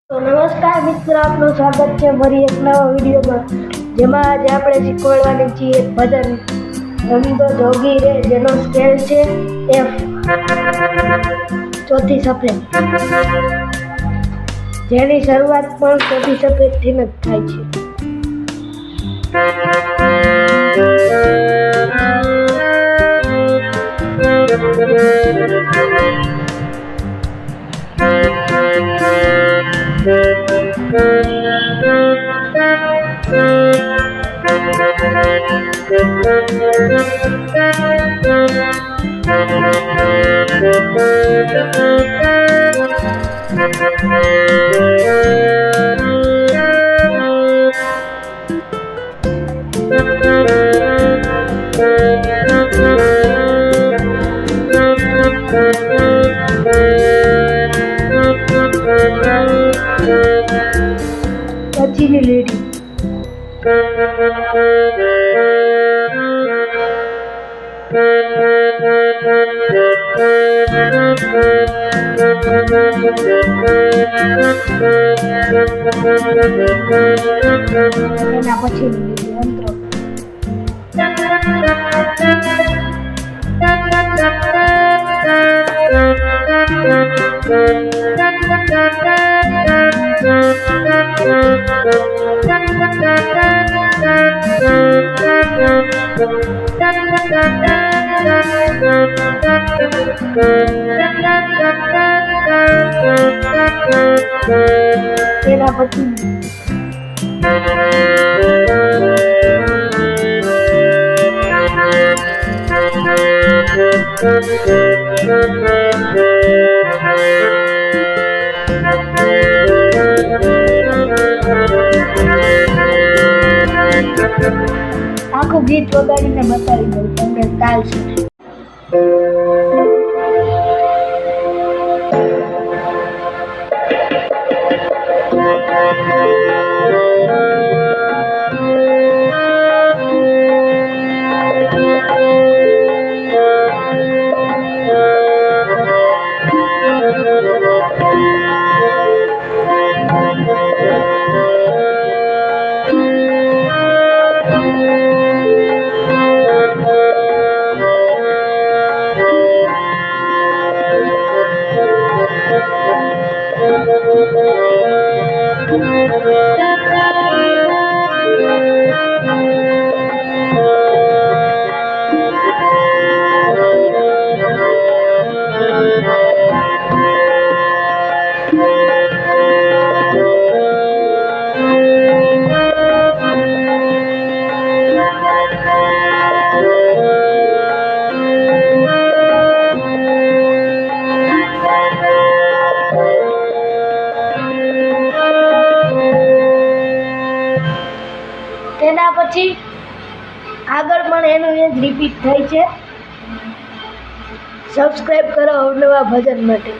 તો નમસ્કાર મિત્રો, આપનું સ્વાગત છે મારી એક નવા વિડીયોમાં, જેમાં આજે આપણે શીખવાડવાની છીએ એક ભજન રંગો જોગી રે, જેનો સ્કેલ છે F, ચોથી સફેદ, જેની શરૂઆત પણ ચોથી સફેદથી જ થાય છે. પછીની લીટી એના પછીની લીટી અંતરો. તેના પછી આખું ગીત વગાડીને બતાવી દઉં તમને તાલ છે. તેના પછી આગળ પણ એનું એ જ રિપીટ થાય છે. સબસ્ક્રાઈબ કરો અવનવા ભજન માટે.